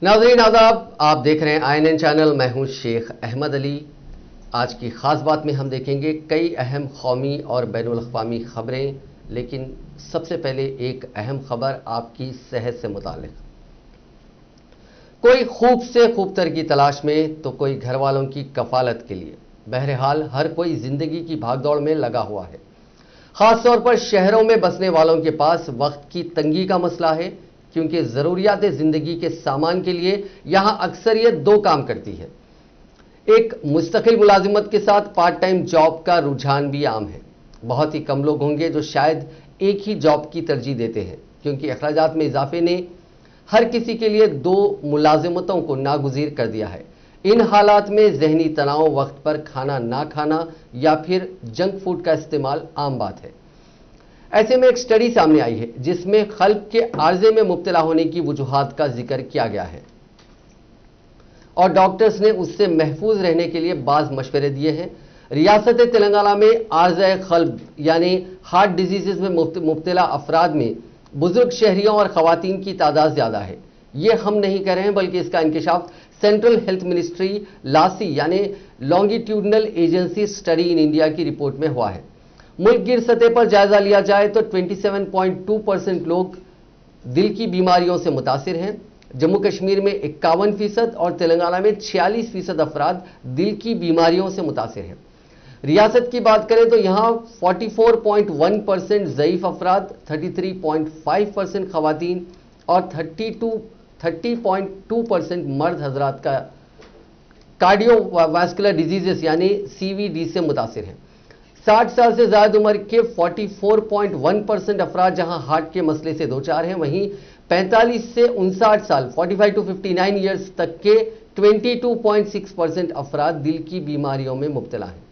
नाज़रीन आदाब, आप देख रहे हैं INN चैनल। मैं हूं शेख अहमद अली। आज की खास बात में हम देखेंगे कई अहम कौमी और बैनुल अक़वामी खबरें, लेकिन सबसे पहले एक अहम खबर आपकी सेहत से मुताल्लिक। कोई खूब से खूबतर की तलाश में तो कोई घर वालों की कफालत के लिए। बहरहाल हर कोई जिंदगी की भागदौड़ में लगा हुआ है। खास तौर पर शहरों में बसने वालों के पास वक्त की तंगी का मसला है, क्योंकि ज़रूरियात ज़िंदगी के सामान के लिए यहां अक्सरियत दो काम करती है। एक मुस्तकिल मुलाजिमत के साथ पार्ट टाइम जॉब का रुझान भी आम है। बहुत ही कम लोग होंगे जो शायद एक ही जॉब की तरजीह देते हैं, क्योंकि अखराजात में इजाफे ने हर किसी के लिए दो मुलाजिमतों को नागुज़ीर कर दिया है। इन हालात में ज़हनी तनाव, वक्त पर खाना ना खाना या फिर जंक फूड का इस्तेमाल आम बात है। ऐसे में एक स्टडी सामने आई है जिसमें खल्क के आर्जे में मुब्तला होने की वजूहात का जिक्र किया गया है और डॉक्टर्स ने उससे महफूज रहने के लिए बाज़ मशवरे दिए हैं। रियासत तेलंगाना में आर्ज़े क़ल्ब यानी हार्ट डिजीज़ में मुब्तला अफराद में बुजुर्ग शहरियों और ख़वातीन की तादाद ज़्यादा है। ये हम नहीं कह रहे हैं, बल्कि इसका इंकशाफ सेंट्रल हेल्थ मिनिस्ट्री लासी यानी longitudinal agency study in India की रिपोर्ट में हुआ है। मुल्क गिर सतह पर जायजा लिया जाए तो 27.2% लोग दिल की बीमारियों से मुतासिर हैं। जम्मू कश्मीर में 51% और तेलंगाना में 46% अफराद दिल की बीमारियों से मुतासिर हैं। रियासत की बात करें तो यहाँ 44.1% ज़ईफ अफराद, 33.5% खवातीन और 30.2% मर्द हजरात का कार्डियोवास्कुलर डिजीजेस यानी CVD से मुतासिर हैं। 60 साल से ज्यादा उम्र के 44.1% अफराद जहां हार्ट के मसले से दो चार हैं, वहीं 45 से 59 साल 45 to 59 ईयर्स तक के 22.6% अफराद दिल की बीमारियों में मुब्तला हैं।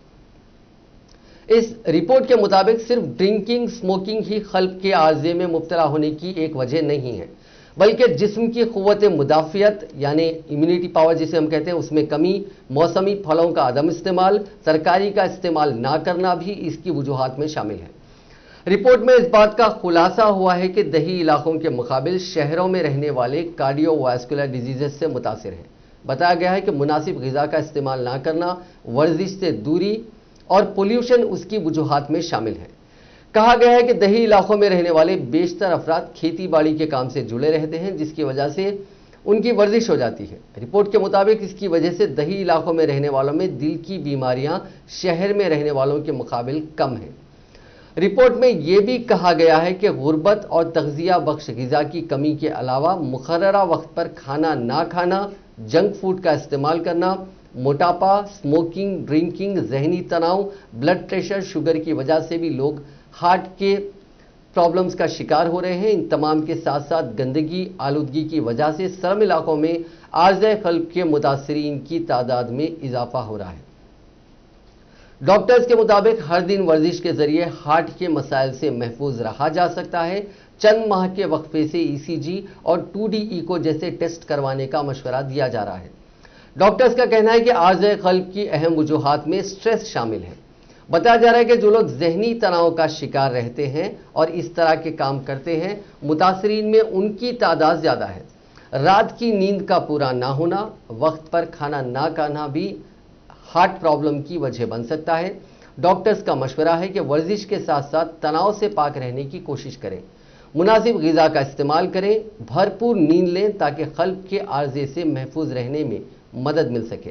इस रिपोर्ट के मुताबिक सिर्फ ड्रिंकिंग, स्मोकिंग ही खल्क के आर्जे में मुब्तला होने की एक वजह नहीं है, बल्कि जिस्म की क़ुव्वत मुदाफ़ियत यानी इम्यूनिटी पावर जिसे हम कहते हैं उसमें कमी, मौसमी फलों का अदम इस्तेमाल, तरकारी का इस्तेमाल ना करना भी इसकी वजूहात में शामिल है। रिपोर्ट में इस बात का खुलासा हुआ है कि दही इलाकों के मुकाबिल शहरों में रहने वाले कार्डियोवास्कुलर डिजीज़ से मुतासिर हैं। बताया गया है कि मुनासिब ग़िज़ा का इस्तेमाल ना करना, वर्जिश से दूरी और पोल्यूशन उसकी वजूहात में शामिल है। कहा गया है कि दही इलाकों में रहने वाले बेशतर अफराद खेती बाड़ी के काम से जुड़े रहते हैं, जिसकी वजह से उनकी वर्जिश हो जाती है। रिपोर्ट के मुताबिक इसकी वजह से दही इलाकों में रहने वालों में दिल की बीमारियां शहर में रहने वालों के मुकाबिल कम हैं। रिपोर्ट में यह भी कहा गया है कि गुर्बत और तग़ज़िया बख्श ग़िज़ा की कमी के अलावा मुक़र्ररा वक्त पर खाना ना खाना, जंक फूड का इस्तेमाल करना, मोटापा, स्मोकिंग, ड्रिंकिंग, ज़हनी तनाव, ब्लड प्रेशर, शुगर की वजह से भी लोग हार्ट के प्रॉब्लम्स का शिकार हो रहे हैं। इन तमाम के साथ साथ गंदगी, आलूदगी की वजह से सर्म इलाकों में आर्ज़े क़ल्ब के मुतासिरीन की तादाद में इजाफा हो रहा है। डॉक्टर्स के मुताबिक हर दिन वर्जिश के जरिए हार्ट के मसाइल से महफूज रहा जा सकता है। चंद माह के वक्फे से ECG और 2D ईको जैसे टेस्ट करवाने का मशवरा दिया जा रहा है। डॉक्टर्स का कहना है कि आर्ज़े क़ल्ब की अहम वजूहात में स्ट्रेस शामिल है। बताया जा रहा है कि जो लोग ज़हनी तनाव का शिकार रहते हैं और इस तरह के काम करते हैं, मुतासरीन में उनकी तादाद ज़्यादा है। रात की नींद का पूरा ना होना, वक्त पर खाना ना खाना भी हार्ट प्रॉब्लम की वजह बन सकता है। डॉक्टर्स का मशवरा है कि वर्जिश के साथ साथ तनाव से पाक रहने की कोशिश करें, मुनासिब ग़िज़ा का इस्तेमाल करें, भरपूर नींद लें ताकि क़ल्ब के आर्जे से महफूज रहने में मदद मिल सके।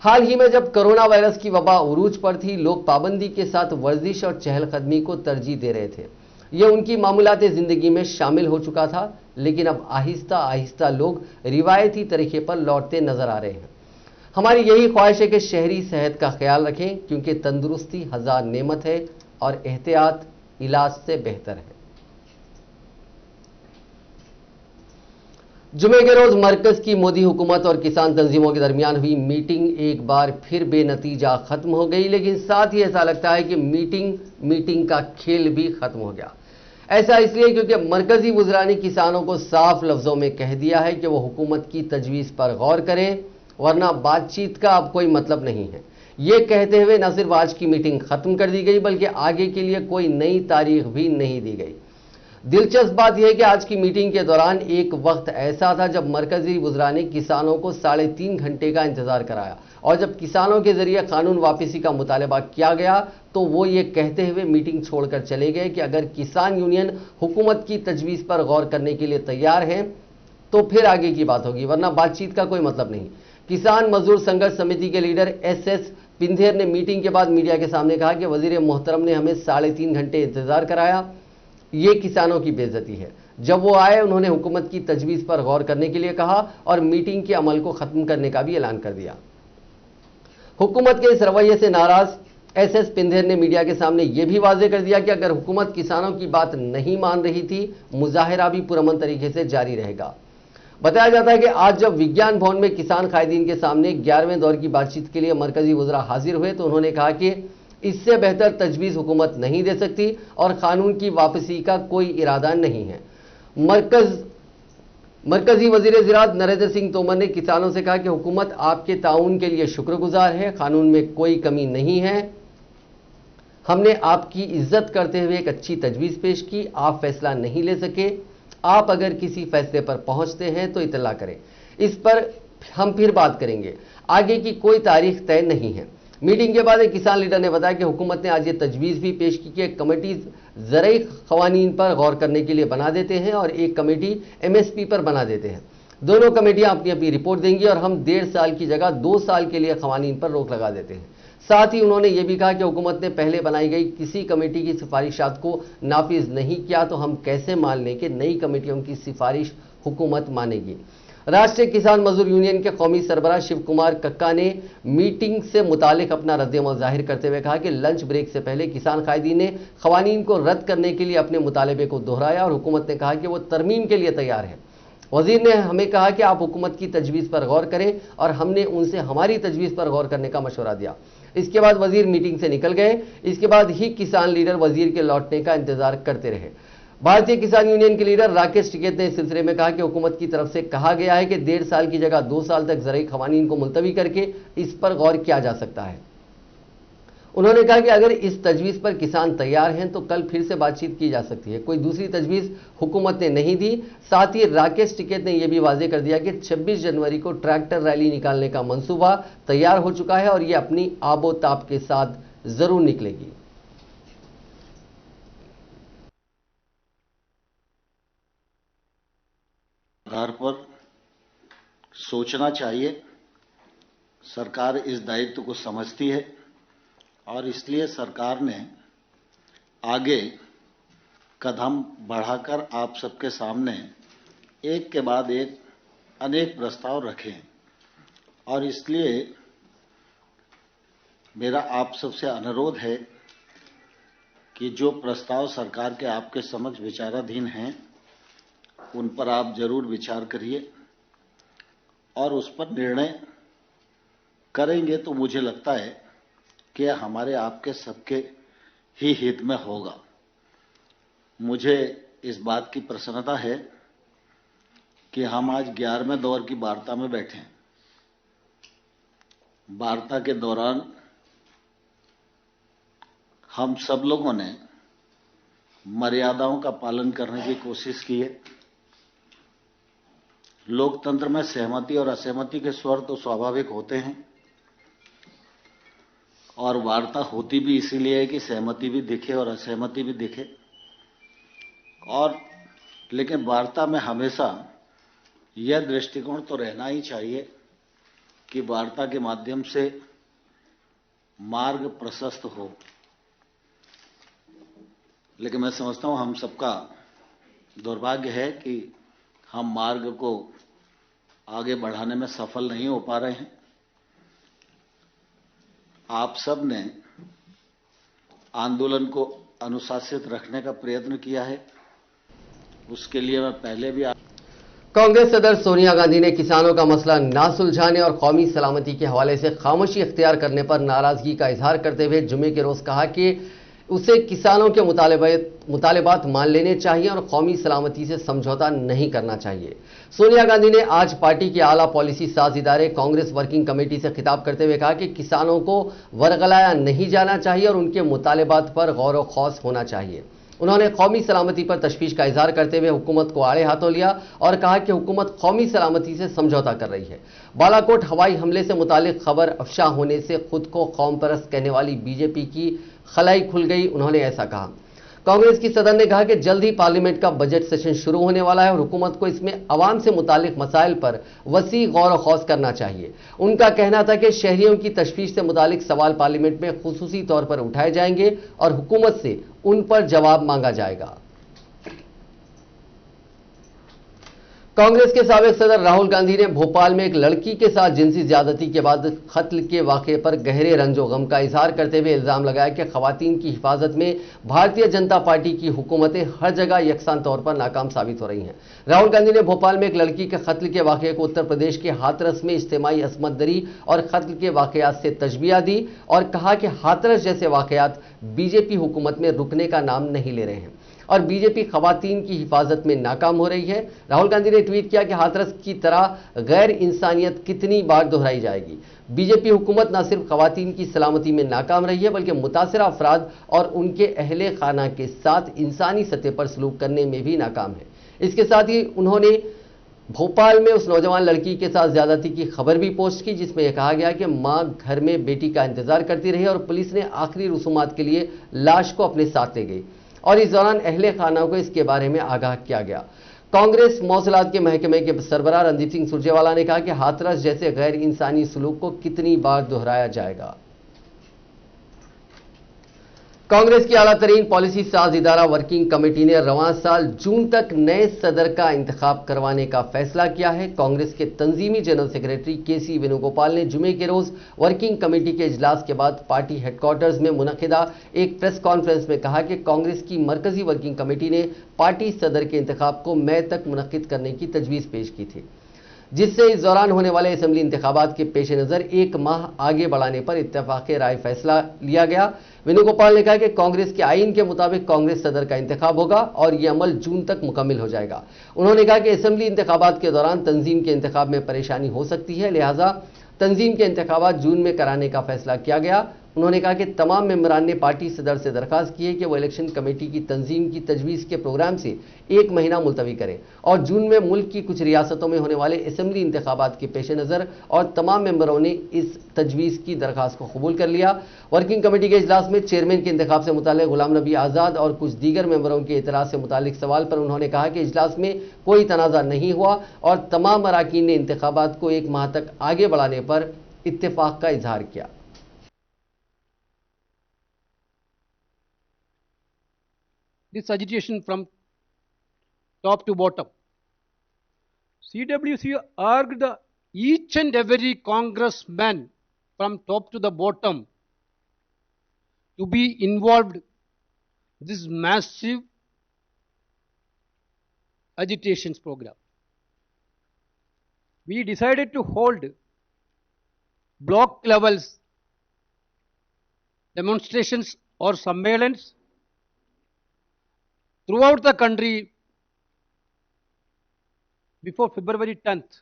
हाल ही में जब कोरोना वायरस की वबा उरूज पर थी, लोग पाबंदी के साथ वर्जिश और चहलकदमी को तरजीह दे रहे थे। यह उनकी मामूलात ज़िंदगी में शामिल हो चुका था, लेकिन अब आहिस्ता आहिस्ता लोग रिवायती तरीके पर लौटते नजर आ रहे हैं। हमारी यही ख्वाहिश है कि शहरी सेहत का ख्याल रखें, क्योंकि तंदुरुस्ती हजार नेमत है और एहतियात इलाज से बेहतर है। जुमे के रोज मरकज की मोदी हुकूमत और किसान तंजीमों के दरमियान हुई मीटिंग एक बार फिर बेनतीजा खत्म हो गई, लेकिन साथ ही ऐसा लगता है कि मीटिंग का खेल भी खत्म हो गया। ऐसा इसलिए क्योंकि मरकजी वज़रा ने किसानों को साफ लफ्जों में कह दिया है कि वो हुकूमत की तजवीज़ पर गौर करें, वरना बातचीत का अब कोई मतलब नहीं है। ये कहते हुए न सिर्फ आज की मीटिंग खत्म कर दी गई, बल्कि आगे के लिए कोई नई तारीख भी नहीं दी गई। दिलचस्प बात यह है कि आज की मीटिंग के दौरान एक वक्त ऐसा था जब मरकजी वुज़रा ने किसानों को 3.5 घंटे का इंतजार कराया और जब किसानों के जरिए कानून वापसी का मुतालबा किया गया तो वो ये कहते हुए मीटिंग छोड़कर चले गए कि अगर किसान यूनियन हुकूमत की तजवीज़ पर गौर करने के लिए तैयार हैं तो फिर आगे की बात होगी, वरना बातचीत का कोई मतलब नहीं। किसान मजदूर संघर्ष समिति के लीडर एसएस पिंधेर ने मीटिंग के बाद मीडिया के सामने कहा कि वजीर मोहतरम ने हमें 3.5 घंटे इंतजार कराया, ये किसानों की बेइज्जती है। जब वो आए उन्होंने हुकूमत की तजवीज़ पर गौर करने के लिए कहा और मीटिंग के अमल को खत्म करने का भी ऐलान कर दिया। हुकूमत के इस रवैये से नाराज एसएस पिंधेर ने मीडिया के सामने यह भी वाज़ेह कर दिया कि अगर हुकूमत किसानों की बात नहीं मान रही थी, मुजाहिरा भी पुरअमन तरीके से जारी रहेगा। बताया जाता है कि आज जब विज्ञान भवन में किसान कायदीन के सामने 11वें दौर की बातचीत के लिए मरकजी वुज़रा हाजिर हुए तो उन्होंने कहा कि इससे बेहतर तजवीज़ हुकूमत नहीं दे सकती और कानून की वापसी का कोई इरादा नहीं है। मरकजी वज़ीर ज़राअत नरेंद्र सिंह तोमर ने किसानों से कहा कि हुकूमत आपके ताउन के लिए शुक्रगुजार है, कानून में कोई कमी नहीं है, हमने आपकी इज्जत करते हुए एक अच्छी तजवीज़ पेश की, आप फैसला नहीं ले सके, आप अगर किसी फैसले पर पहुंचते हैं तो इतला करें, इस पर हम फिर बात करेंगे, आगे की कोई तारीख तय नहीं है। मीटिंग के बाद एक किसान लीडर ने बताया कि हुकूमत ने आज ये तजवीज़ भी पेश की कि एक कमेटी ज़रई क़वानीन पर गौर करने के लिए बना देते हैं और एक कमेटी एमएसपी पर बना देते हैं। दोनों कमेटियां अपनी अपनी रिपोर्ट देंगी और हम 1.5 साल की जगह 2 साल के लिए क़वानीन पर रोक लगा देते हैं। साथ ही उन्होंने ये भी कहा कि हुकूमत ने पहले बनाई गई किसी कमेटी की सिफारिशात को नाफिज नहीं किया तो हम कैसे मान लें कि नई कमेटियों की सिफारिश हुकूमत मानेगी। राष्ट्रीय किसान मजदूर यूनियन के कौमी सरबराह शिव कुमार कक्का ने मीटिंग से मुतालिक अपना रद्द-ए-अमल जाहिर करते हुए कहा कि लंच ब्रेक से पहले किसान कायदीन ने क़वानीन को रद्द करने के लिए अपने मुतालबे को दोहराया और हुकूमत ने कहा कि वो तरमीम के लिए तैयार है। वजीर ने हमें कहा कि आप हुकूमत की तजवीज़ पर गौर करें और हमने उनसे हमारी तजवीज़ पर गौर करने का मशवरा दिया। इसके बाद वजीर मीटिंग से निकल गए। इसके बाद ही किसान लीडर वजीर के लौटने का इंतजार करते रहे। भारतीय किसान यूनियन के लीडर राकेश टिकैत ने इस सिलसिले में कहा कि हुकूमत की तरफ से कहा गया है कि 1.5 साल की जगह 2 साल तक ज़रई क़वानीन को मुलतवी करके इस पर गौर किया जा सकता है। उन्होंने कहा कि अगर इस तजवीज़ पर किसान तैयार हैं तो कल फिर से बातचीत की जा सकती है, कोई दूसरी तजवीज़ हुकूमत ने नहीं दी। साथ ही राकेश टिकैत ने यह भी वाज़ेह कर दिया कि 26 जनवरी को ट्रैक्टर रैली निकालने का मंसूबा तैयार हो चुका है और यह अपनी आबोताब के साथ ज़रूर निकलेगी। आधार पर सोचना चाहिए। सरकार इस दायित्व को समझती है और इसलिए सरकार ने आगे कदम बढ़ाकर आप सबके सामने एक के बाद एक अनेक प्रस्ताव रखे और इसलिए मेरा आप सबसे अनुरोध है कि जो प्रस्ताव सरकार के आपके समक्ष विचाराधीन हैं उन पर आप जरूर विचार करिए और उस पर निर्णय करेंगे तो मुझे लगता है कि हमारे आपके सबके ही हित में होगा। मुझे इस बात की प्रसन्नता है कि हम आज 11वें दौर की वार्ता में बैठे हैं। वार्ता के दौरान हम सब लोगों ने मर्यादाओं का पालन करने की कोशिश की है। लोकतंत्र में सहमति और असहमति के स्वर तो स्वाभाविक होते हैं और वार्ता होती भी इसीलिए है कि सहमति भी दिखे और असहमति भी दिखे। और लेकिन वार्ता में हमेशा यह दृष्टिकोण तो रहना ही चाहिए कि वार्ता के माध्यम से मार्ग प्रशस्त हो। लेकिन मैं समझता हूं हम सबका दुर्भाग्य है कि हम मार्ग को आगे बढ़ाने में सफल नहीं हो पा रहे हैं। आप सब ने आंदोलन को अनुशासित रखने का प्रयत्न किया है, उसके लिए मैं पहले भी कांग्रेस सदर सोनिया गांधी ने किसानों का मसला ना सुलझाने और कौमी सलामती के हवाले से खामोशी इख्तियार करने पर नाराजगी का इजहार करते हुए जुमे के रोज कहा कि उसे किसानों के मुतालबात मान लेने चाहिए और कौमी सलामती से समझौता नहीं करना चाहिए। सोनिया गांधी ने आज पार्टी के आला पॉलिसी साज इदारे कांग्रेस वर्किंग कमेटी से खिताब करते हुए कहा कि किसानों को वरगलाया नहीं जाना चाहिए और उनके मुतालबात पर गौर व खौस होना चाहिए। उन्होंने कौमी सलामती पर तशवीश का इजहार करते हुए हुकूमत को आड़े हाथों लिया और कहा कि हुकूमत कौमी सलामती से समझौता कर रही है। बालाकोट हवाई हमले से मुतालिक खबर अफशा होने से खुद को कौम परस्त कहने वाली बीजेपी की खलाई खुल गई। उन्होंने ऐसा कहा। कांग्रेस की सदर ने कहा कि जल्द ही पार्लियामेंट का बजट सेशन शुरू होने वाला है और हुकूमत को इसमें अवाम से मुतालिक मसाइल पर वसी गौर खौज करना चाहिए। उनका कहना था कि शहरियों की तशवीश से मुतालिक सवाल पार्लियामेंट में खुसूसी तौर पर उठाए जाएंगे और हुकूमत से उन पर जवाब मांगा जाएगा। कांग्रेस के साबिक सदर राहुल गांधी ने भोपाल में एक लड़की के साथ जिनसी ज्यादती के बाद कत्ल के वाक़े पर गहरे रंजो गम का इजहार करते हुए इल्जाम लगाया कि खवातीन की हिफाजत में भारतीय जनता पार्टी की हुकूमतें हर जगह यकसान तौर पर नाकाम साबित हो रही हैं। राहुल गांधी ने भोपाल में एक लड़की के कत्ल के वाक़े को उत्तर प्रदेश के हाथरस में इज्तिमाई असमत दरी और कत्ल के वाक़यात से तशबीह दी और कहा कि हाथरस जैसे वाक़यात बीजेपी हुकूमत में रुकने का नाम नहीं ले रहे हैं और बीजेपी खवातीन की हिफाजत में नाकाम हो रही है। राहुल गांधी ने ट्वीट किया कि हाथरस की तरह गैर इंसानियत कितनी बार दोहराई जाएगी। बीजेपी हुकूमत न सिर्फ खवातीन की सलामती में नाकाम रही है बल्कि मुतासिरा अफराद और उनके अहले खाना के साथ इंसानी सतह पर सलूक करने में भी नाकाम है। इसके साथ ही उन्होंने भोपाल में उस नौजवान लड़की के साथ ज्यादती की खबर भी पोस्ट की जिसमें यह कहा गया कि मां घर में बेटी का इंतजार करती रही और पुलिस ने आखिरी रसूमात के लिए लाश को अपने साथ ले गई और इस दौरान अहले खाना को इसके बारे में आगाह किया गया। कांग्रेस मौसलात के महकमे के सरबराह रणदीप सिंह सुरजेवाला ने कहा कि हाथरस जैसे गैर इंसानी सलूक को कितनी बार दोहराया जाएगा। कांग्रेस की आला तरीन पॉलिसी साज इदारा वर्किंग कमेटी ने रवां साल जून तक नए सदर का इंतखाब करवाने का फैसला किया है। कांग्रेस के तंजीमी जनरल सेक्रेटरी के.सी. वेणुगोपाल ने जुमे के रोज वर्किंग कमेटी के इजलास के बाद पार्टी हेडक्वार्टर्स में मुनक़िदा एक प्रेस कॉन्फ्रेंस में कहा कि कांग्रेस की मरकजी वर्किंग कमेटी ने पार्टी सदर के इंतखाब को मई तक मुनक़िद करने की तजवीज़ पेश की थी, जिससे इस दौरान होने वाले असेंबली इंतखाबात के पेश नज़र एक माह आगे बढ़ाने पर इत्तेफाक़ राय फैसला लिया गया। वेणुगोपाल ने कहा कि कांग्रेस के आईन के मुताबिक कांग्रेस सदर का इंतखाब होगा और यह अमल जून तक मुकम्मल हो जाएगा। उन्होंने कहा कि असेंबली इंतखाबात के दौरान तंजीम के इंतखाब में परेशानी हो सकती है, लिहाजा तंजीम के इंतखाबात जून में कराने का फैसला किया गया। उन्होंने कहा कि तमाम मेंबरान ने पार्टी सदर से दरखास्त की है कि वो इलेक्शन कमेटी की तंजीम की तजवीज़ के प्रोग्राम से एक महीना मुलतवी करें और जून में मुल्क की कुछ रियासतों में होने वाले असेंबली इंतखाबात के पेश नज़र और तमाम मेंबरों ने इस तजवीज़ की दरखास्त को कबूल कर लिया। वर्किंग कमेटी के इजलास में चेयरमैन के इंतखाब से मुताल्लिक़ गुलाम नबी आज़ाद और कुछ दीगर मेंबरों के एतराज़ से मुताल्लिक़ सवाल पर उन्होंने कहा कि इजलास में कोई तनाज़ा नहीं हुआ और तमाम अराकीन ने इंतखाबात को एक माह तक आगे बढ़ाने पर इत्तेफाक का इजहार किया। This agitation from top to bottom. CWC urged each and every congressman from top to the bottom to be involved this massive agitations program. We decided to hold block levels demonstrations or surveillance throughout the country before February 10th,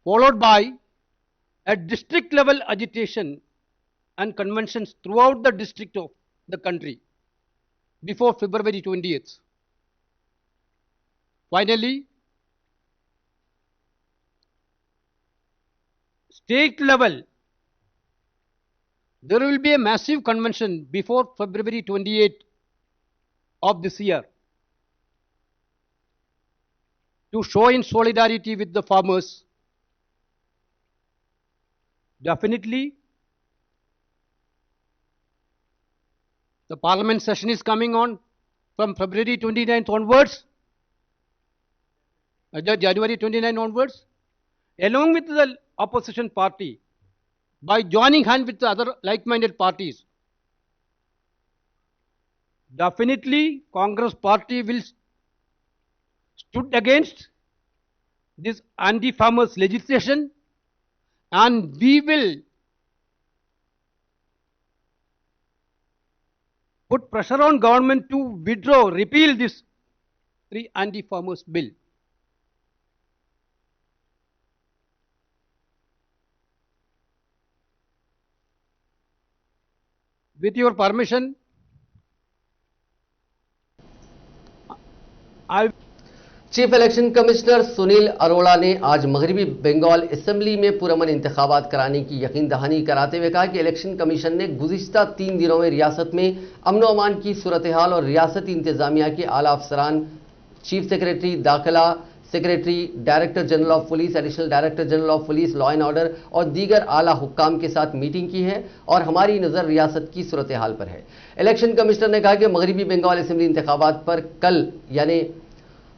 followed by a district level agitation and conventions throughout the district of the country before February 20th. Finally, state level, there will be a massive convention before February 28 of this year to show in solidarity with the farmers. Definitely, the parliament session is coming on from February 29th onwards, January 29 onwards, along with the opposition party, by joining hands with the other like-minded parties. Definitely, Congress party will stood against this anti-farmers legislation, and we will put pressure on government to withdraw, repeal this three anti-farmers bill. with your permission, I chief election commissioner Sunil Arora ने आज मगरबी Bengal assembly में पुरअमन इंतखाबात कराने की यकीन दहानी कराते हुए कहा कि इलेक्शन कमीशन ने गुज़िश्ता 3 दिनों में रियासत में अमन व अमान की सूरत हाल और रियासती इंतजामिया के आला अफसरान, चीफ सेक्रेटरी दाखिला, secretary, director general of police, additional director general of police, law and order और दीगर आला हुक्काम के साथ मीटिंग की है और हमारी नज़र रियासत की सूरत हाल पर है। इलेक्शन कमिश्नर ने कहा कि मगरबी बंगाल असेंबली इंतखाबात पर कल यानी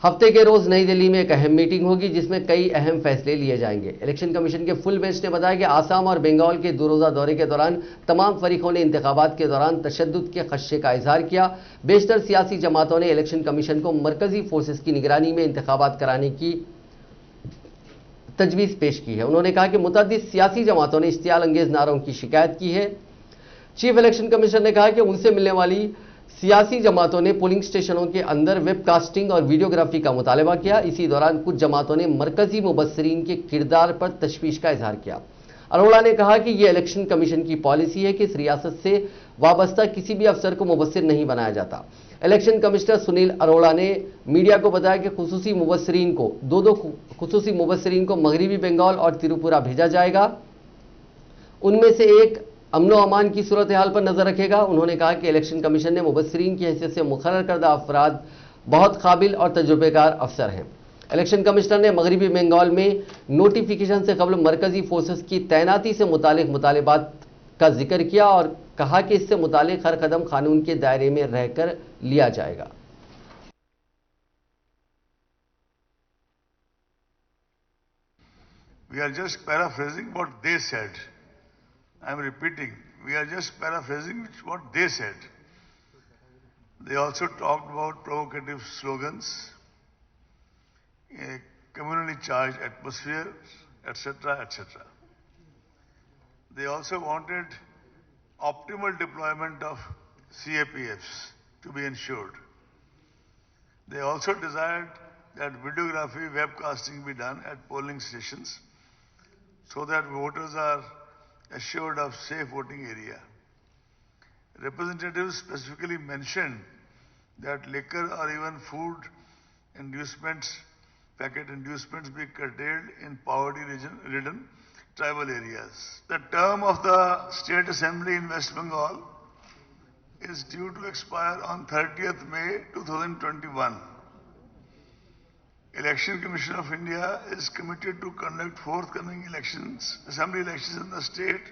हफ्ते के रोज नई दिल्ली में एक अहम मीटिंग होगी जिसमें कई अहम फैसले लिए जाएंगे। इलेक्शन कमीशन के फुल बेंच ने बताया कि आसाम और बंगाल के 2 रोजा दौरे के दौरान तमाम फरीकों ने इंतखाबात के दौरान तशद्दुद के खदशे का इजहार किया। बेशतर सियासी जमातों ने इलेक्शन कमीशन को मरकजी फोर्सेस की निगरानी में इंतखाबात कराने की तजवीज़ पेश की है। उन्होंने कहा कि मुतअद्दिद सियासी जमातों ने इश्तियाल अंगेज नारों की शिकायत की है। चीफ इलेक्शन कमिश्नर ने कहा कि उनसे मिलने वाली सियासी जमातों ने पोलिंग स्टेशनों के अंदर वेबकास्टिंग और वीडियोग्राफी का मुतालबा किया। इसी दौरान कुछ जमातों ने मरकजी मुबस्सिरीन के किरदार पर तशवीश का इजहार किया। अरोड़ा ने कहा कि यह इलेक्शन कमीशन की पॉलिसी है कि इस रियासत से वाबस्ता किसी भी अफसर को मुबस्सिर नहीं बनाया जाता। इलेक्शन कमिश्नर सुनील अरोड़ा ने मीडिया को बताया कि खुसूसी मुबस्सिरीन को दो खुसूसी मुबस्सिरीन को मगरबी बंगाल और त्रिपुरा भेजा जाएगा। उनमें से एक अमन व अमान की सूरत हाल पर नजर रखेगा। उन्होंने कहा कि इलेक्शन कमीशन ने मुबस्सिरीन की हैसियत से मुकर्रर करदा अफराद बहुत काबिल और तजुर्बेकार अफसर हैं। इलेक्शन कमिश्नर ने मगरबी बंगाल में नोटिफिकेशन से कबल मरकजी फोर्सेस की तैनाती से मुतालिक मुतालिबात का जिक्र किया और कहा कि इससे मुतालिक हर कदम कानून के दायरे में रहकर लिया जाएगा। We are just paraphrasing what they said. I am repeating, we are just paraphrasing what they said. They also talked about provocative slogans, a communally charged atmosphere, etc., etc. They also wanted optimal deployment of CAPFs to be ensured. They also desired that videography, webcasting be done at polling stations so that voters are assured of safe voting area. Representatives specifically mentioned that liquor or even food inducements, packet inducements be curtailed in poverty-ridden tribal areas. The term of the State Assembly in West Bengal is due to expire on 30th May 2021. Election Commission of India is committed to conduct forthcoming elections, assembly elections in the state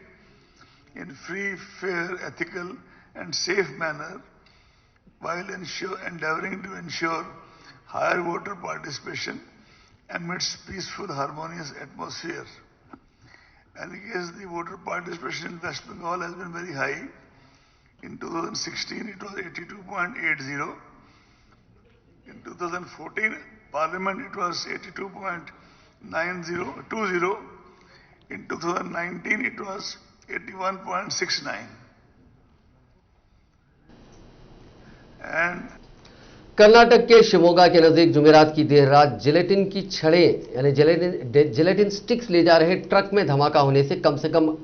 in free, fair, ethical and safe manner while endeavoring to ensure higher voter participation amidst peaceful, harmonious atmosphere. And in case the voter participation in West Bengal has been very high, in 2016 it was 82.80, in 2014 Parliament it was 82.20, in 2019 it was 81.69. And Karnataka के शिमोगा के नजदीक जुमेरात की देर रात gelatin की छड़ें यानी gelatin sticks ले जा रहे ट्रक में धमाका होने से कम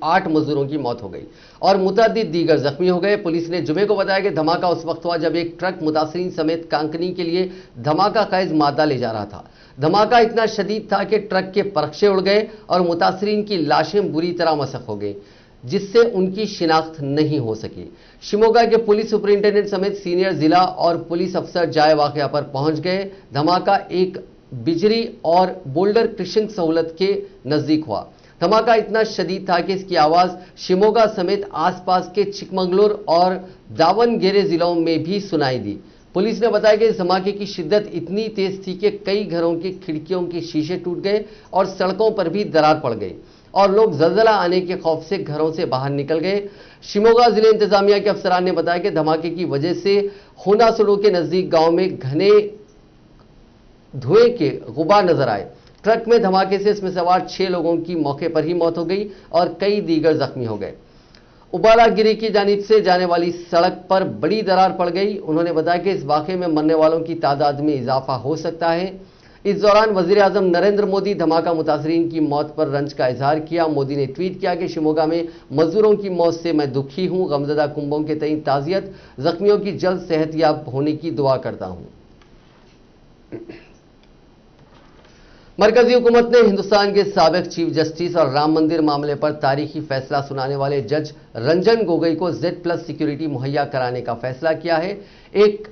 8 मजदूरों की मौत हो गई और मुतअद्दिद दीगर जख्मी हो गए। पुलिस ने जुमे को बताया कि धमाका उस वक्त हुआ जब एक ट्रक मुतासरीन समेत कांकनी के लिए धमाका खैज मादा ले जा रहा था। धमाका इतना शदीद था कि ट्रक के परखचे उड़ गए और मुतासरीन की लाशें बुरी तरह मसक हो गई, जिससे उनकी शिनाख्त नहीं हो सकी। शिमोगा के पुलिस सुपरिंटेंडेंट समेत सीनियर जिला और पुलिस अफसर जाए वाकया पर पहुंच गए। धमाका एक बिजरी और बोल्डर क्रिशिंग सहूलत के नजदीक हुआ। धमाका इतना शदीद था कि इसकी आवाज शिमोगा समेत आसपास के चिकमगलूर और दावनगेरे जिलों में भी सुनाई दी। पुलिस ने बताया कि इस धमाके की शिद्दत इतनी तेज थी कि कई घरों की खिड़कियों के शीशे टूट गए और सड़कों पर भी दरार पड़ गई और लोग जलजला आने के खौफ से घरों से बाहर निकल गए। शिमोगा जिले इंतजामिया के अफसरान ने बताया कि धमाके की वजह से होनासुलू के नजदीक गांव में घने धुएं के गुबार नजर आए। ट्रक में धमाके से इसमें सवार 6 लोगों की मौके पर ही मौत हो गई और कई दीगर जख्मी हो गए। उबालागिरी की जानिब से जाने वाली सड़क पर बड़ी दरार पड़ गई। उन्होंने बताया कि इस वाकये में मरने वालों की तादाद में इजाफा हो सकता है। इस दौरान वजीर आजम नरेंद्र मोदी धमाका मुतासरीन की मौत पर रंज का इजहार किया। मोदी ने ट्वीट किया कि शिमोगा में मजदूरों की मौत से मैं दुखी हूं। गमजदा कुंभों के तई ताजियत, जख्मियों की जल्द सेहतयाब होने की दुआ करता हूं। मरकजी हुकूमत ने हिंदुस्तान के साबिक चीफ जस्टिस और राम मंदिर मामले पर तारीखी फैसला सुनाने वाले जज रंजन गोगोई को Z+ सिक्योरिटी मुहैया कराने का फैसला किया है। एक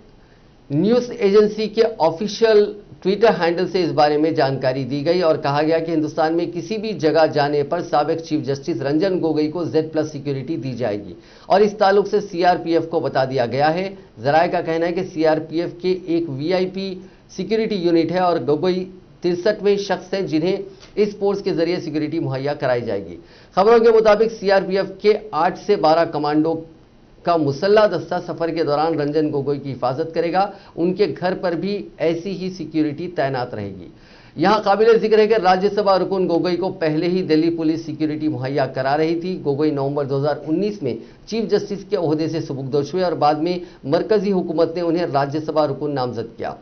न्यूज एजेंसी के ऑफिशियल ट्विटर हैंडल से इस बारे में जानकारी दी गई और कहा गया कि हिंदुस्तान में किसी भी जगह जाने पर साबिक चीफ जस्टिस रंजन गोगोई को Z+ सिक्योरिटी दी जाएगी और इस ताल्लुक से CRPF को बता दिया गया है। जराये का कहना है कि CRPF के एक VIP सिक्योरिटी यूनिट है और गोगोई 63वें शख्स हैं जिन्हें इस फोर्स के जरिए सिक्योरिटी मुहैया कराई जाएगी। खबरों के मुताबिक CRPF के 8 से 12 कमांडो का मुसल्ला दस्ता सफर के दौरान रंजन गोगोई की हिफाजत करेगा। उनके घर पर भी ऐसी ही सिक्योरिटी तैनात रहेगी। यहां काबिल जिक्र है कि राज्यसभा रुकन गोगोई को पहले ही दिल्ली पुलिस सिक्योरिटी मुहैया करा रही थी। गोगोई नवंबर 2019 में चीफ जस्टिस के ओहदे से सुपुर्द हुए और बाद में मरकजी हुकूमत ने उन्हें राज्यसभा रुकन नामजद किया।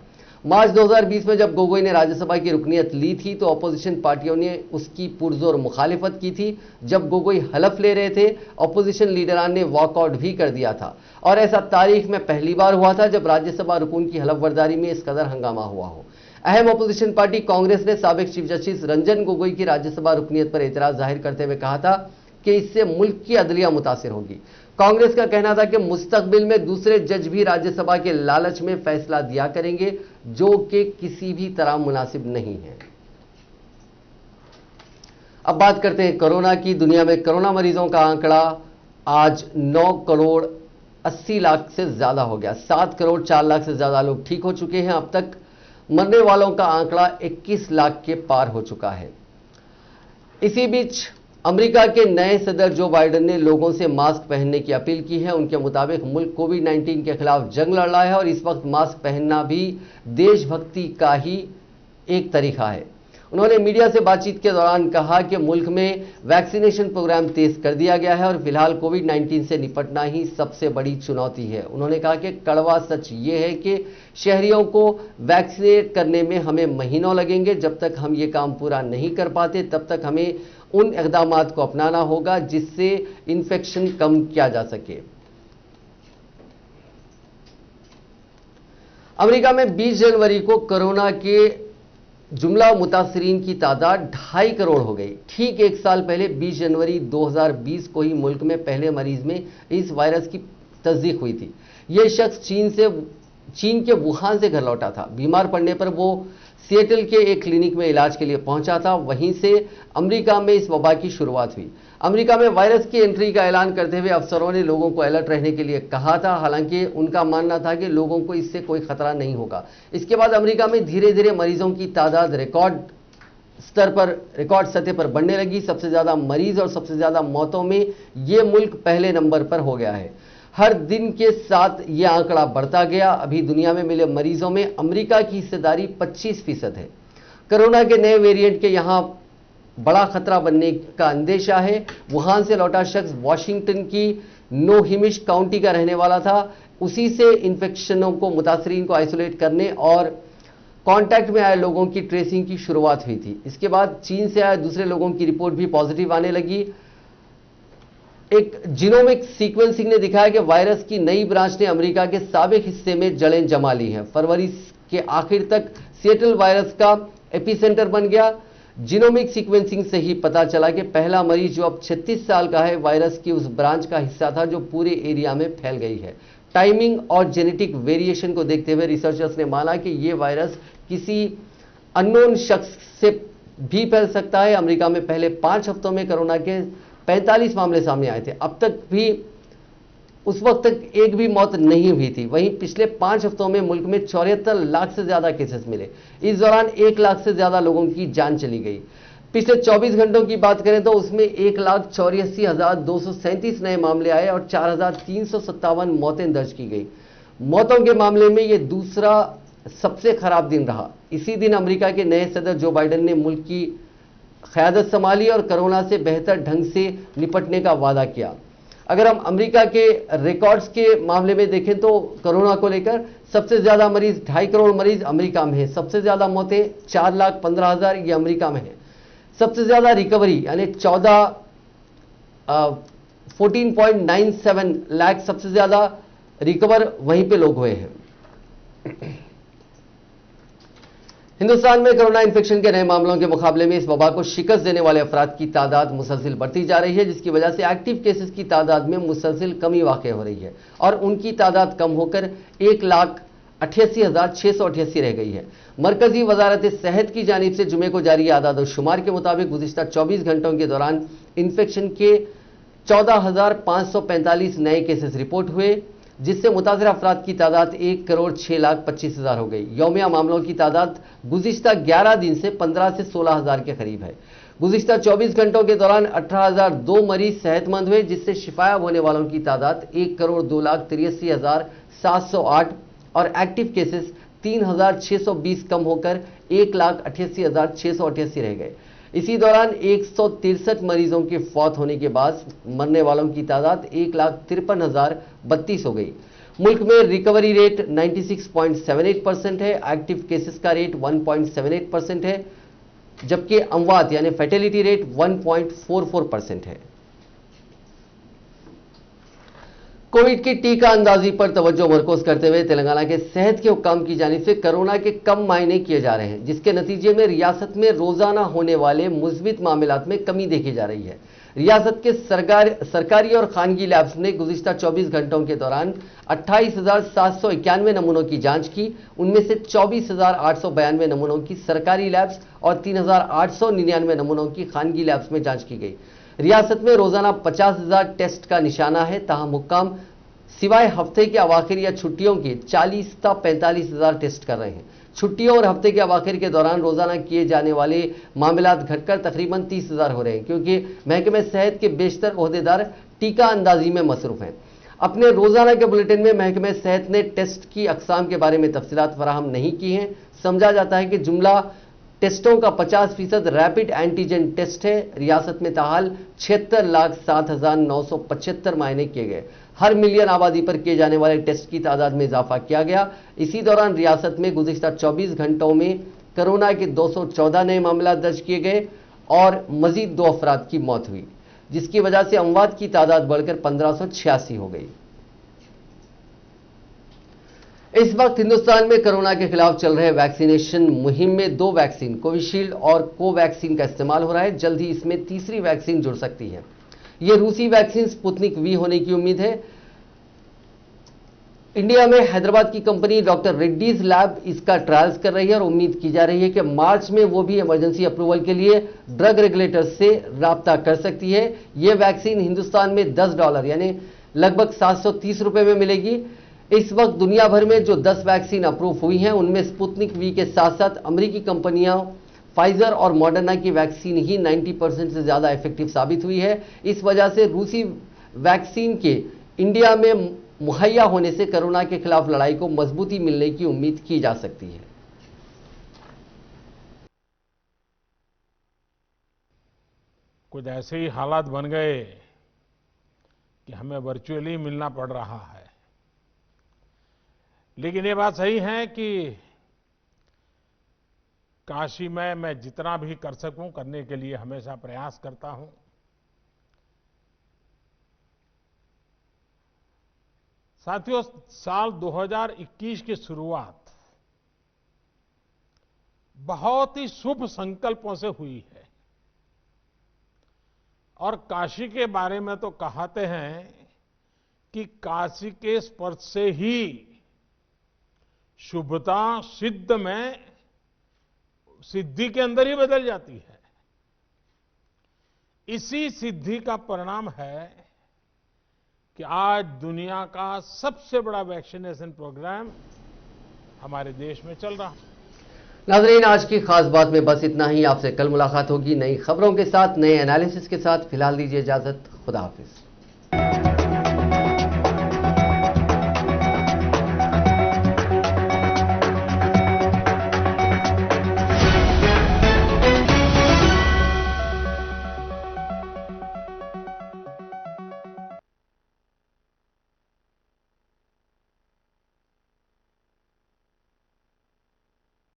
मार्च 2020 में जब गोगोई ने राज्यसभा की रुकनीत ली थी तो अपोजिशन पार्टियों ने उसकी पुरजोर मुखालिफत की थी। जब गोगोई हलफ ले रहे थे, अपोजिशन लीडरान ने वॉकआउट भी कर दिया था और ऐसा तारीख में पहली बार हुआ था जब राज्यसभा रुकन की हलफबर्दारी में इस कदर हंगामा हुआ हो। अहम अपोजिशन पार्टी कांग्रेस ने साबिक चीफ जस्टिस रंजन गोगोई की राज्यसभा रुकनीत पर एतराज जाहिर करते हुए कहा था कि इससे मुल्क की अदलिया मुतासिर होगी। कांग्रेस का कहना था कि मुस्तकबिल में दूसरे जज भी राज्यसभा के लालच में फैसला दिया करेंगे जो कि किसी भी तरह मुनासिब नहीं है। अब बात करते हैं कोरोना की। दुनिया में कोरोना मरीजों का आंकड़ा आज 9 करोड़ 80 लाख से ज्यादा हो गया। 7 करोड़ 4 लाख से ज्यादा लोग ठीक हो चुके हैं। अब तक मरने वालों का आंकड़ा 21 लाख के पार हो चुका है। इसी बीच अमेरिका के नए सदर जो बाइडेन ने लोगों से मास्क पहनने की अपील की है। उनके मुताबिक मुल्क कोविड-19 के खिलाफ जंग लड़ रहा है और इस वक्त मास्क पहनना भी देशभक्ति का ही एक तरीका है। उन्होंने मीडिया से बातचीत के दौरान कहा कि मुल्क में वैक्सीनेशन प्रोग्राम तेज कर दिया गया है और फिलहाल कोविड-19 से निपटना ही सबसे बड़ी चुनौती है। उन्होंने कहा कि कड़वा सच ये है कि शहरियों को वैक्सीनेट करने में हमें महीनों लगेंगे। जब तक हम ये काम पूरा नहीं कर पाते तब तक हमें उन इक़दामात को अपनाना होगा जिससे इन्फेक्शन कम किया जा सके। अमेरिका में 20 जनवरी को कोरोना के जुमला मुतासरीन की तादाद 2.5 करोड़ हो गई। ठीक एक साल पहले 20 जनवरी 2020 को ही मुल्क में पहले मरीज में इस वायरस की तस्दीक हुई थी। यह शख्स चीन के वुहान से घर लौटा था। बीमार पड़ने पर वो सिएटल के एक क्लिनिक में इलाज के लिए पहुंचा था। वहीं से अमेरिका में इस वबा की शुरुआत हुई। अमेरिका में वायरस की एंट्री का ऐलान करते हुए अफसरों ने लोगों को अलर्ट रहने के लिए कहा था। हालांकि उनका मानना था कि लोगों को इससे कोई खतरा नहीं होगा। इसके बाद अमेरिका में धीरे धीरे मरीजों की तादाद रिकॉर्ड सतह पर बढ़ने लगी। सबसे ज्यादा मरीज और सबसे ज्यादा मौतों में ये मुल्क पहले नंबर पर हो गया है। हर दिन के साथ यह आंकड़ा बढ़ता गया। अभी दुनिया में मिले मरीजों में अमेरिका की हिस्सेदारी 25% है। कोरोना के नए वेरिएंट के यहां बड़ा खतरा बनने का अंदेशा है। वुहान से लौटा शख्स वॉशिंगटन की नोहिमिश काउंटी का रहने वाला था। उसी से इन्फेक्शनों को मुतासरीन को आइसोलेट करने और कांटेक्ट में आए लोगों की ट्रेसिंग की शुरुआत हुई थी। इसके बाद चीन से आए दूसरे लोगों की रिपोर्ट भी पॉजिटिव आने लगी। एक जीनोमिक सीक्वेंसिंग ने दिखाया कि वायरस की नई ब्रांच ने अमेरिका के साबिक हिस्से में जड़ें जमा ली हैं। फरवरी के आखिर तक सिएटल वायरस का एपिसेंटर बन गया। जीनोमिक सीक्वेंसिंग से ही पता चला कि पहला मरीज जो अब 36 साल का है वायरस की उस ब्रांच का हिस्सा था जो पूरे एरिया में फैल गई है। टाइमिंग और जेनेटिक वेरिएशन को देखते हुए रिसर्चर्स ने माना कि यह वायरस किसी अननोन शख्स से भी फैल सकता है। अमेरिका में पहले 5 हफ्तों में कोरोना के 45 मामले सामने आए थे। अब तक भी उस वक्त तक एक भी मौत नहीं हुई थी। वहीं पिछले 5 हफ्तों में मुल्क में 74 लाख से ज्यादा केसेस मिले। इस दौरान 1 लाख से ज्यादा लोगों की जान चली गई। पिछले 24 घंटों की बात करें तो उसमें 1,84,237 नए मामले आए और 4,357 मौतें दर्ज की गई। मौतों के मामले में यह दूसरा सबसे खराब दिन रहा। इसी दिन अमेरिका के नए सदर जो बाइडेन ने मुल्क की क़यादत संभाली और कोरोना से बेहतर ढंग से निपटने का वादा किया। اگر ہم امریکہ کے ریکارڈز کے معاملے میں دیکھیں تو کورونا کو لے کر سب سے زیادہ مریض 2.5 کروڑ مریض امریکہ میں ہیں، سب سے زیادہ موتیں 4,15,000 یہ امریکہ میں ہیں، سب سے زیادہ ریکوری یعنی 14.97 لاکھ سب سے زیادہ ریکور وہیں پہ لوگ ہوئے ہیں۔ ہندوستان میں کرونا انفیکشن کے نئے معاملوں کے مقابلے میں اس وبا کو شکست دینے والے افراد کی تعداد مسلسل بڑھتی جا رہی ہے، جس کی وجہ سے ایکٹیو کیسز کی تعداد میں مسلسل کمی واقع ہو رہی ہے اور ان کی تعداد کم ہو کر 1,88,688 رہ گئی ہے۔ مرکزی وزارت صحت کی جانب سے جمعے کو جاری اعداد و شمار کے مطابق گزشتہ 24 گھنٹوں کے دوران انفیکشن کے 14,545 نئے کیسز رپورٹ ہوئے، جس سے متاثرہ افراد کی تعداد 1,06,25,000 ہو گئی۔ یومیہ معاملوں کی تعداد گزشتہ 11 دن سے 15 سے 16,000 کے قریب ہے۔ گزشتہ 24 گھنٹوں کے دوران 18,002 مریض صحت مند ہوئے، جس سے شفایاب ہونے والوں کی تعداد 1,02,83,708 اور ایکٹیو کیسز 3,620 کم ہو کر 1,88,688 رہ گئے۔ اسی دوران 163 مریضوں کے فوت ہونے کے بعد مرنے والوں کی تعداد 1,53,032 ہو گئی۔ ملک میں ریکوری ریٹ 96.78% ہے، ایکٹیو کیسز کا ریٹ 1.78% ہے، جبکہ اموات یعنی فیٹیلیٹی ریٹ 1.44% ہے۔ کووڈ کی ٹیکہ اندازی پر توجہ مرکوز کرتے ہوئے تلنگانہ کے صحت کے حکام کی جانب سے کرونا کے کم معائنے کیے جا رہے ہیں، جس کے نتیجے میں ریاست میں روزانہ ہونے والے مثبت معاملات میں کمی دیکھی جا رہی ہے۔ ریاست کے سرکاری اور خانگی لیبز نے گزشتہ 24 گھنٹوں کے دوران 28,791 نمونوں کی جانچ کی، ان میں سے 24,892 نمونوں کی سرکاری لیبز اور 3,899 نمونوں کی خانگی لیبز میں جانچ کی گئی۔ ریاست میں روزانہ 50,000 ٹیسٹ کا نشانہ ہے، تاہم حکام سوائے ہفتے کے اواخر یا چھٹیوں کے 40 تا 45,000 ٹیسٹ کر رہے ہیں۔ چھٹیوں اور ہفتے کے اواخر کے دوران روزانہ کیے جانے والے معاملات گھٹ کر تقریباً 30,000 ہو رہے ہیں، کیونکہ محکمہ صحت کے بیشتر عہدیدار ٹیکہ اندازی میں مصروف ہیں۔ اپنے روزانہ کے بلیٹن میں محکمہ صحت نے ٹیسٹ کی اقسام کے بارے میں تفصیلات فراہم نہیں کی ہیں۔ سمجھا جاتا ہے کہ جملہ ٹیسٹوں کا 50% ریپڈ اینٹیجن ٹیسٹ ہے۔ ریاست میں تاحال 76,07,975 معائنے کیے گئے۔ ہر ملین آبادی پر کیے جانے والے ٹیسٹ کی تعداد میں اضافہ کیا گیا۔ اسی دوران ریاست میں گزشتہ 24 گھنٹوں میں کرونا کے 214 نئے معاملات درج کیے گئے اور مزید 2 افراد کی موت ہوئی، جس کی وجہ سے اموات کی تعداد بڑھ کر 1,586 ہو گئی۔ اس وقت ہندوستان میں کرونا کے خلاف چل رہے ویکسینیشن مہم میں 2 ویکسین کووشیلڈ اور کو ویکسین کا استعمال ہو رہا ہے۔ جلد ہی اس میں تیسری ویکسین جڑ سکتی ہے۔ یہ روسی ویکسین سپوتنک وی ہونے کی امید ہے۔ انڈیا میں حیدرآباد کی کمپنی ڈاکٹر ریڈیز لیب اس کا ٹرائلز کر رہی ہے اور امید کی جا رہی ہے کہ مارچ میں وہ بھی ایمرجنسی اپروول کے لیے ڈرگ ریگولیٹر سے رابطہ کر سکتی ہے۔ یہ ویکسین ہندوستان میں $10 یعنی لگ بھگ 730 روپے میں ملے گی۔ اس وقت دنیا بھر میں جو 10 ویکسین اپروو ہوئی ہیں، ان میں سپوتنک وی کے ساتھ ساتھ امریکی کمپنیاں فائزر اور ماڈرنا کی ویکسین ہی 90% سے زیادہ ایفیکٹو ثابت ہوئی ہے۔ اس وجہ سے روسی ویکسین کے انڈیا میں مہیا ہونے سے کرونا کے خلاف لڑائی کو مضبوطی ملنے کی امید کی جا سکتی ہے۔ کچھ ایسے ہی حالات بن گئے کہ ہمیں ورچوئلی ملنا پڑ رہا ہے، لیکن یہ بات صحیح ہے کہ کاشی میں جتنا بھی کر سکوں کرنے کے لیے ہمیشہ پریاس کرتا ہوں۔ ساتھیوں، سال 2021 کی شروعات بہت ہی شبھ سنکلپوں سے ہوئی ہے، اور کاشی کے بارے میں تو کہتے ہیں کہ کاشی کے اسپرش سے ہی شبھتا سدھ میں سدھی کے اندر ہی بدل جاتی ہے۔ اسی سدھی کا پرینام ہے کہ آج دنیا کا سب سے بڑا ویکسینیشن پروگرام ہمارے دیش میں چل رہا ہے۔ ناظرین، آج کی خاص بات میں بس اتنا ہی۔ آپ سے کل ملاقات ہوگی نئی خبروں کے ساتھ، نئے انالیسس کے ساتھ۔ فی الحال دیجیے اجازت، خدا حافظ۔